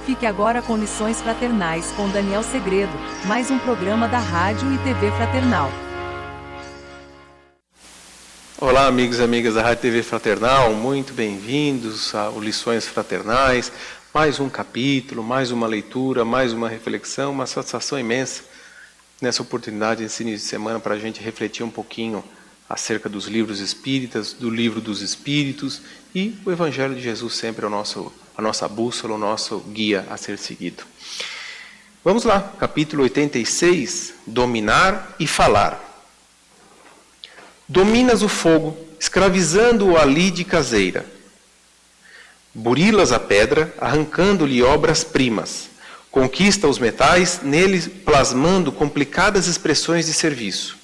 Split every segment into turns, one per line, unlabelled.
Fique agora com Lições Fraternais com Daniel Segredo, mais um programa da Rádio e TV Fraternal.
Olá, amigos e amigas da Rádio e TV Fraternal, muito bem-vindos ao Lições Fraternais. Mais um capítulo, mais uma leitura, mais uma reflexão, uma satisfação imensa nessa oportunidade, nesse início de semana, para a gente refletir um pouquinho acerca dos livros espíritas, do livro dos espíritos, e o Evangelho de Jesus sempre é a nossa bússola, o nosso guia a ser seguido. Vamos lá, capítulo 86, Dominar e Falar. Dominas o fogo, escravizando-o à lide caseira. Burilas a pedra, arrancando-lhe obras-primas. Conquista os metais, neles plasmando complicadas expressões de serviço.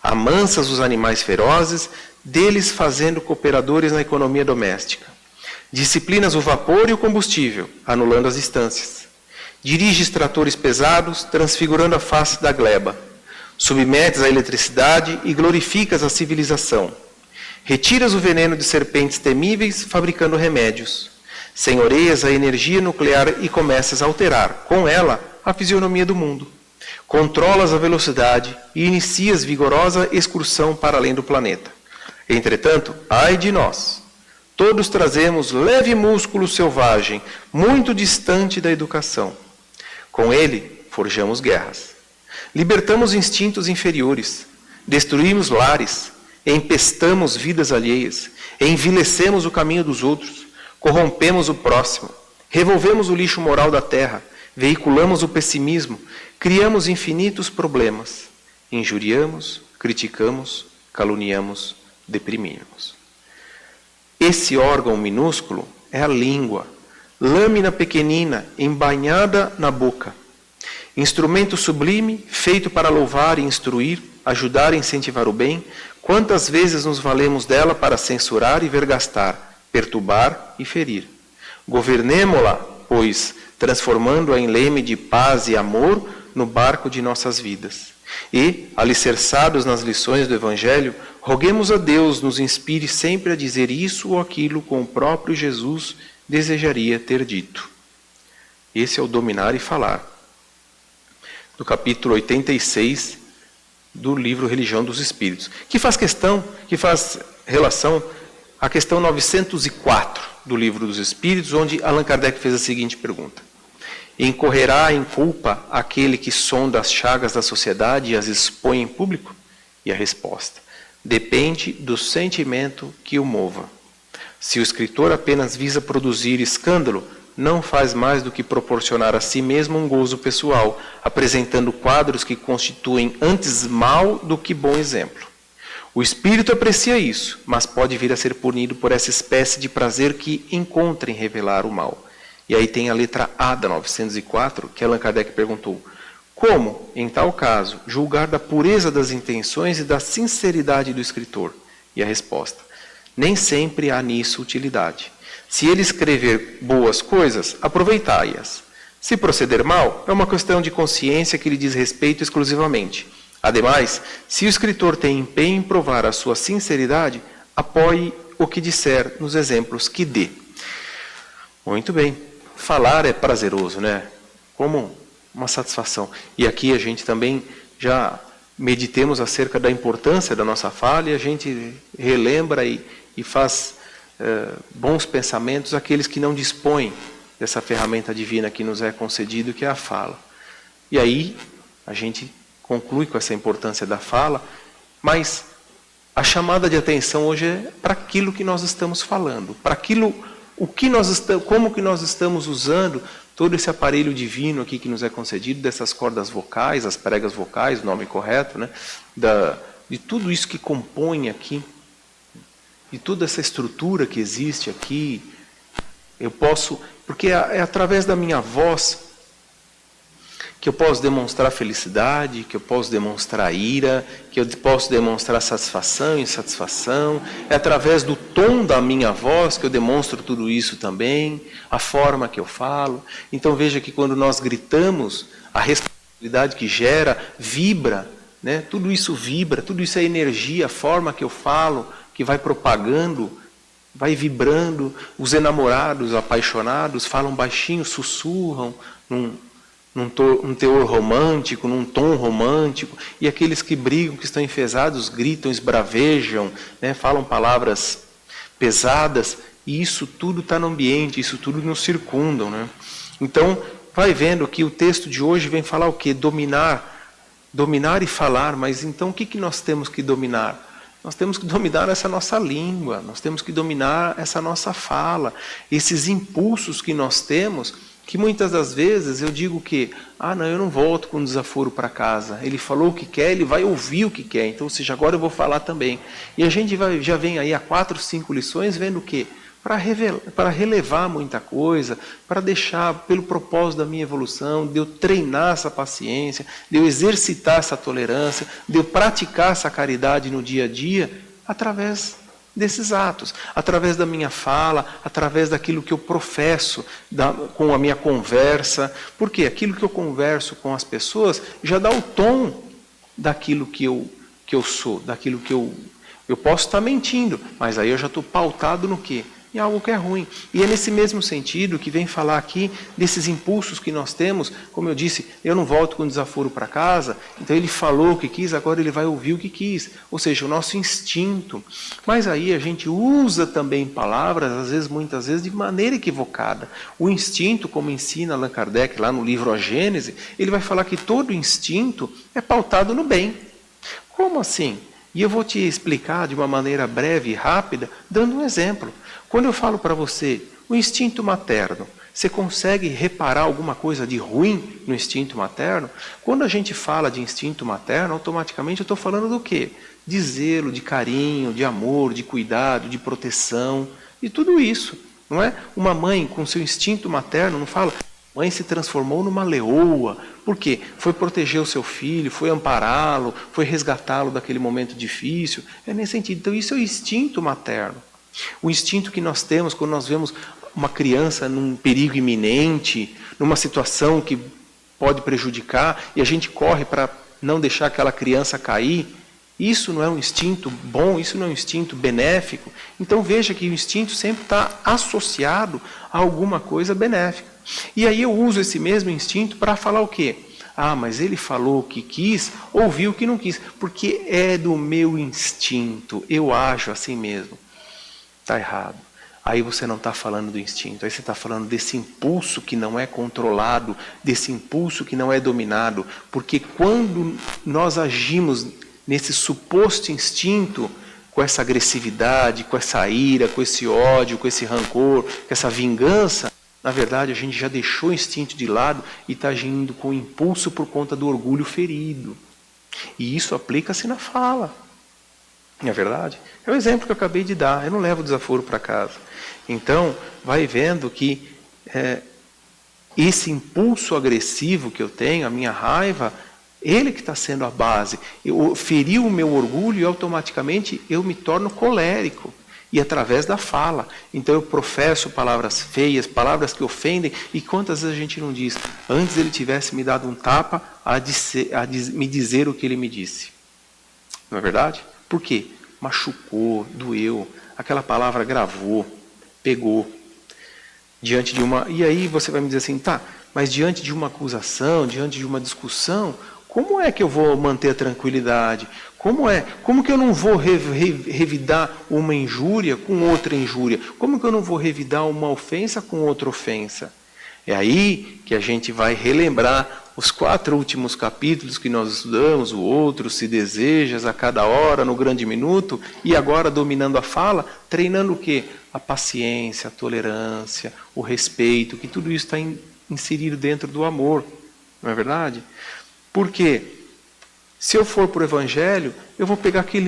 Amansas os animais ferozes, deles fazendo cooperadores na economia doméstica. Disciplinas o vapor e o combustível, anulando as distâncias. Diriges tratores pesados, transfigurando a face da gleba. Submetes a eletricidade e glorificas a civilização. Retiras o veneno de serpentes temíveis, fabricando remédios. Senhoreias a energia nuclear e começas a alterar, com ela, a fisionomia do mundo. Controlas a velocidade e inicias vigorosa excursão para além do planeta. Entretanto, ai de nós! Todos trazemos leve músculo selvagem, muito distante da educação. Com ele, forjamos guerras. Libertamos instintos inferiores, destruímos lares, empestamos vidas alheias, envilecemos o caminho dos outros, corrompemos o próximo, revolvemos o lixo moral da terra, veiculamos o pessimismo, criamos infinitos problemas, injuriamos, criticamos, caluniamos, deprimimos. Esse órgão minúsculo é a língua, lâmina pequenina embainhada na boca. Instrumento sublime, feito para louvar e instruir, ajudar e incentivar o bem, quantas vezes nos valemos dela para censurar e vergastar, perturbar e ferir. Governemo-la, pois, transformando-a em leme de paz e amor no barco de nossas vidas. E, alicerçados nas lições do Evangelho, roguemos a Deus nos inspire sempre a dizer isso ou aquilo com o próprio Jesus desejaria ter dito. Esse é o Dominar e Falar, do capítulo 86 do livro Religião dos Espíritos, que faz relação à questão 904 do livro dos Espíritos, onde Allan Kardec fez a seguinte pergunta: incorrerá em culpa aquele que sonda as chagas da sociedade e as expõe em público? E a resposta: depende do sentimento que o mova. Se o escritor apenas visa produzir escândalo, não faz mais do que proporcionar a si mesmo um gozo pessoal, apresentando quadros que constituem antes mal do que bom exemplo. O espírito aprecia isso, mas pode vir a ser punido por essa espécie de prazer que encontra em revelar o mal. E aí tem a letra A da 904, que Allan Kardec perguntou: como, em tal caso, julgar da pureza das intenções e da sinceridade do escritor? E a resposta: nem sempre há nisso utilidade. Se ele escrever boas coisas, aproveitai-as. Se proceder mal, é uma questão de consciência que lhe diz respeito exclusivamente. Ademais, se o escritor tem empenho em provar a sua sinceridade, apoie o que disser nos exemplos que dê. Muito bem. Falar é prazeroso, né? Como uma satisfação. E aqui a gente também já meditemos acerca da importância da nossa fala e a gente relembra e faz bons pensamentos àqueles que não dispõem dessa ferramenta divina que nos é concedido, que é a fala. E aí a gente conclui com essa importância da fala, mas a chamada de atenção hoje é para aquilo que nós estamos falando, para aquilo, como que nós estamos usando todo esse aparelho divino aqui que nos é concedido, dessas cordas vocais, as pregas vocais, o nome correto, né? De tudo isso que compõe aqui, de toda essa estrutura que existe aqui. Eu posso, porque é através da minha voz que eu posso demonstrar felicidade, que eu posso demonstrar ira, que eu posso demonstrar satisfação e insatisfação. É através do tom da minha voz que eu demonstro tudo isso também, a forma que eu falo. Então veja que quando nós gritamos, a responsabilidade que gera vibra, né? Tudo isso vibra, tudo isso é energia, a forma que eu falo, que vai propagando vai vibrando. Os enamorados, apaixonados, falam baixinho, sussurram num teor romântico, num tom romântico. E aqueles que brigam, que estão enfesados, gritam, esbravejam, né, falam palavras pesadas. E isso tudo está no ambiente, isso tudo nos circundam, né? Então, vai vendo que o texto de hoje vem falar o quê? Dominar e falar. Mas então o que nós temos que dominar? Nós temos que dominar essa nossa língua, nós temos que dominar essa nossa fala, esses impulsos que nós temos, que muitas das vezes eu digo que, não, eu não volto com desaforo para casa. Ele falou o que quer, ele vai ouvir o que quer. Então, ou seja, agora eu vou falar também. E a gente já vem aí há 4, 5 lições vendo o quê? Para relevar muita coisa, para deixar, pelo propósito da minha evolução, de eu treinar essa paciência, de eu exercitar essa tolerância, de eu praticar essa caridade no dia a dia, através desses atos, através da minha fala, através daquilo que eu professo, com a minha conversa. Porque aquilo que eu converso com as pessoas já dá o tom daquilo que eu sou, daquilo que eu posso estar mentindo, mas aí eu já estou pautado no quê? Em algo que é ruim. E é nesse mesmo sentido que vem falar aqui desses impulsos que nós temos. Como eu disse, eu não volto com desaforo para casa, então ele falou o que quis, agora ele vai ouvir o que quis. Ou seja, o nosso instinto. Mas aí a gente usa também palavras, às vezes, muitas vezes, de maneira equivocada. O instinto, como ensina Allan Kardec lá no livro A Gênese, ele vai falar que todo instinto é pautado no bem. Como assim? E eu vou te explicar de uma maneira breve e rápida, dando um exemplo. Quando eu falo para você, o instinto materno, você consegue reparar alguma coisa de ruim no instinto materno? Quando a gente fala de instinto materno, automaticamente eu estou falando do quê? De zelo, de carinho, de amor, de cuidado, de proteção, de tudo isso. Não é? Uma mãe com seu instinto materno não fala, a mãe se transformou numa leoa. Por quê? Foi proteger o seu filho, foi ampará-lo, foi resgatá-lo daquele momento difícil. É nesse sentido. Então isso é o instinto materno. O instinto que nós temos quando nós vemos uma criança num perigo iminente, numa situação que pode prejudicar, e a gente corre para não deixar aquela criança cair, isso não é um instinto bom, isso não é um instinto benéfico. Então veja que o instinto sempre está associado a alguma coisa benéfica. E aí eu uso esse mesmo instinto para falar o quê? Mas ele falou o que quis, ouviu o que não quis, porque é do meu instinto, eu ajo assim mesmo. Está errado. Aí você não está falando do instinto, aí você está falando desse impulso que não é controlado, desse impulso que não é dominado. Porque quando nós agimos nesse suposto instinto, com essa agressividade, com essa ira, com esse ódio, com esse rancor, com essa vingança, na verdade a gente já deixou o instinto de lado e está agindo com impulso por conta do orgulho ferido. E isso aplica-se na fala. Não é verdade? É o exemplo que eu acabei de dar. Eu não levo desaforo para casa. Então, vai vendo que esse impulso agressivo que eu tenho, a minha raiva, ele que está sendo a base. Eu feri o meu orgulho e automaticamente eu me torno colérico. E através da fala. Então eu professo palavras feias, palavras que ofendem. E quantas vezes a gente não diz, antes ele tivesse me dado um tapa, me dizer o que ele me disse. Não é verdade? Por quê? Machucou, doeu, aquela palavra gravou, pegou. Diante de uma. E aí você vai me dizer assim, mas diante de uma acusação, diante de uma discussão, como é que eu vou manter a tranquilidade? Como que eu não vou revidar uma injúria com outra injúria? Como que eu não vou revidar uma ofensa com outra ofensa? É aí que a gente vai relembrar os 4 últimos capítulos que nós estudamos, o outro se desejas a cada hora, no grande minuto, e agora dominando a fala, treinando o quê? A paciência, a tolerância, o respeito, que tudo isso está inserido dentro do amor, não é verdade? Porque se eu for para o Evangelho, eu vou pegar que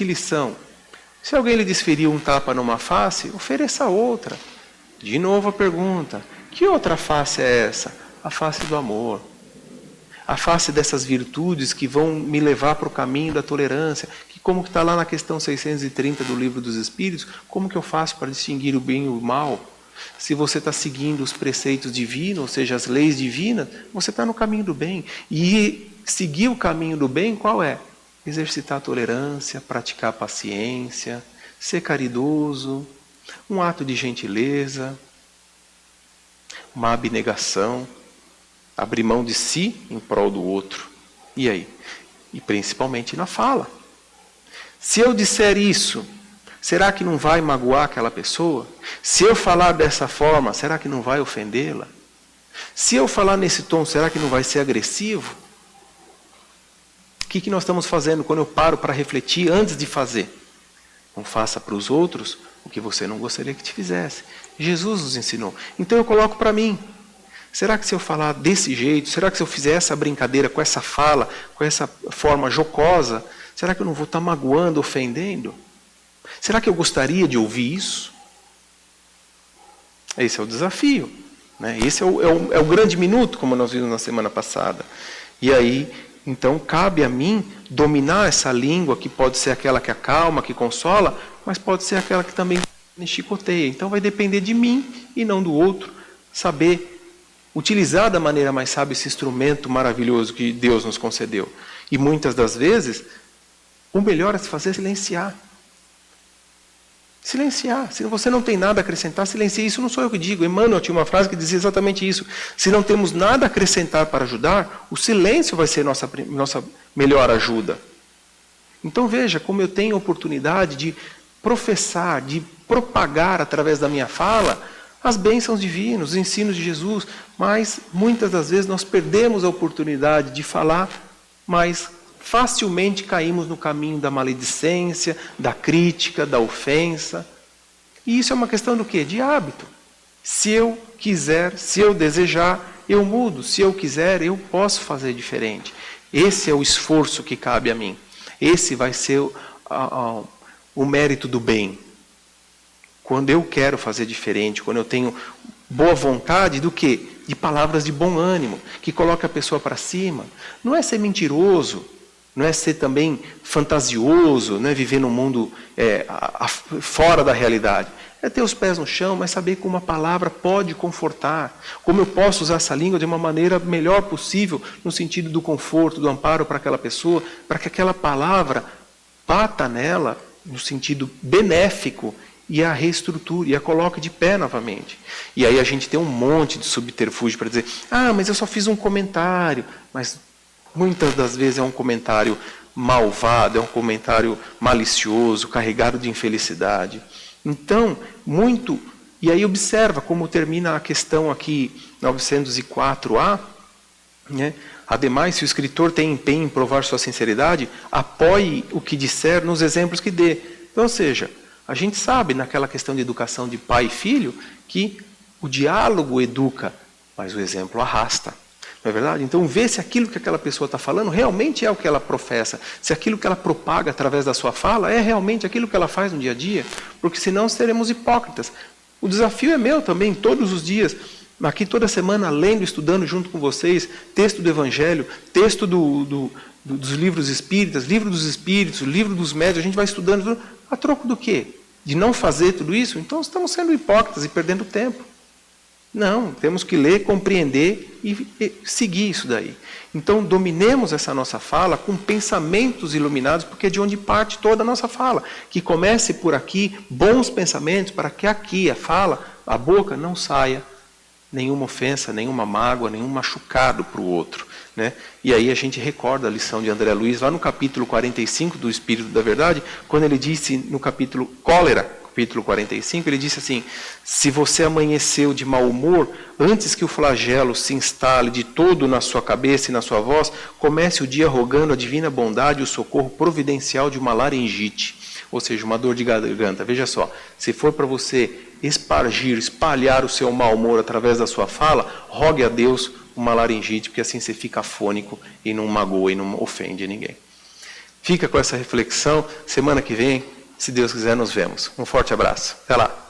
lição? Se alguém lhe desferiu um tapa numa face, ofereça outra. De novo a pergunta, que outra face é essa? A face do amor. A face dessas virtudes que vão me levar para o caminho da tolerância, que como está lá na questão 630 do Livro dos Espíritos, como que eu faço para distinguir o bem e o mal? Se você está seguindo os preceitos divinos, ou seja, as leis divinas, você está no caminho do bem. E seguir o caminho do bem, qual é? Exercitar a tolerância, praticar a paciência, ser caridoso, Um ato de gentileza, uma abnegação, abrir mão de si em prol do outro. E aí? E principalmente na fala. Se eu disser isso, será que não vai magoar aquela pessoa? Se eu falar dessa forma, será que não vai ofendê-la? Se eu falar nesse tom, será que não vai ser agressivo? O que nós estamos fazendo quando eu paro para refletir antes de fazer? Não faça para os outros o que você não gostaria que te fizesse. Jesus nos ensinou. Então eu coloco para mim. Será que se eu falar desse jeito, será que se eu fizer essa brincadeira com essa fala, com essa forma jocosa, será que eu não vou estar magoando, ofendendo? Será que eu gostaria de ouvir isso? Esse é o desafio, né? Esse é o grande minuto, como nós vimos na semana passada. E aí, então, cabe a mim dominar essa língua, que pode ser aquela que acalma, que consola, mas pode ser aquela que também me chicoteia. Então vai depender de mim e não do outro, saber utilizar da maneira mais sábia esse instrumento maravilhoso que Deus nos concedeu. E muitas das vezes, o melhor é se fazer silenciar. Silenciar. Se você não tem nada a acrescentar, silencie. Isso não sou eu que digo. Emmanuel tinha uma frase que dizia exatamente isso. Se não temos nada a acrescentar para ajudar, o silêncio vai ser nossa melhor ajuda. Então veja como eu tenho oportunidade de professar, de propagar através da minha fala as bênçãos divinas, os ensinos de Jesus, mas muitas das vezes nós perdemos a oportunidade de falar, mas facilmente caímos no caminho da maledicência, da crítica, da ofensa. E isso é uma questão do quê? De hábito. Se eu quiser, se eu desejar, eu mudo. Se eu quiser, eu posso fazer diferente. Esse é o esforço que cabe a mim. Esse vai ser o mérito do bem. Quando eu quero fazer diferente, quando eu tenho boa vontade do quê? De palavras de bom ânimo, que coloca a pessoa para cima. Não é ser mentiroso, não é ser também fantasioso, não é viver num mundo fora da realidade. É ter os pés no chão, mas saber que uma palavra pode confortar. Como eu posso usar essa língua de uma maneira melhor possível, no sentido do conforto, do amparo para aquela pessoa, para que aquela palavra bata nela, no sentido benéfico, e a reestruture, e a coloque de pé novamente. E aí a gente tem um monte de subterfúgio para dizer, mas eu só fiz um comentário. Mas muitas das vezes é um comentário malvado, é um comentário malicioso, carregado de infelicidade. Então, e aí observa como termina a questão aqui, 904A, né? Ademais, se o escritor tem empenho em provar sua sinceridade, apoie o que disser nos exemplos que dê. Então, ou seja, a gente sabe, naquela questão de educação de pai e filho, que o diálogo educa, mas o exemplo arrasta. Não é verdade? Então, vê se aquilo que aquela pessoa está falando realmente é o que ela professa. Se aquilo que ela propaga através da sua fala é realmente aquilo que ela faz no dia a dia. Porque senão seremos hipócritas. O desafio é meu também, todos os dias. Aqui toda semana, lendo, estudando junto com vocês, texto do Evangelho, texto dos livros espíritas, livro dos espíritos, livro dos médiuns, a gente vai estudando. A troco do quê? De não fazer tudo isso? Então estamos sendo hipócritas e perdendo tempo. Não, temos que ler, compreender e seguir isso daí. Então dominemos essa nossa fala com pensamentos iluminados, porque é de onde parte toda a nossa fala. Que comece por aqui, bons pensamentos, para que aqui a fala, a boca, não saia nenhuma ofensa, nenhuma mágoa, nenhum machucado para o outro. Né? E aí a gente recorda a lição de André Luiz, lá no capítulo 45 do Espírito da Verdade, quando ele disse no capítulo Cólera, capítulo 45, ele disse assim, se você amanheceu de mau humor, antes que o flagelo se instale de todo na sua cabeça e na sua voz, comece o dia rogando a divina bondade e o socorro providencial de uma laringite, ou seja, uma dor de garganta. Veja só, se for para você espalhar o seu mau humor através da sua fala, rogue a Deus uma laringite, porque assim você fica afônico e não magoa e não ofende ninguém. Fica com essa reflexão. Semana que vem, se Deus quiser, nos vemos. Um forte abraço. Até lá.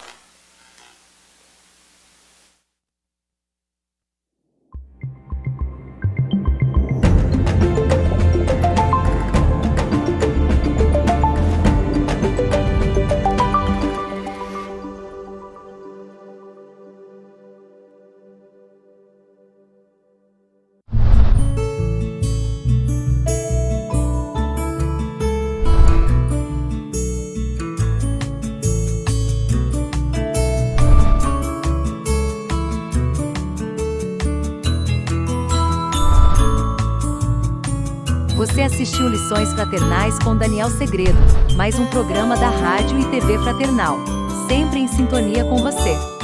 Você assistiu Lições Fraternais com Daniel Segredo, mais um programa da Rádio e TV Fraternal. Sempre em sintonia com você.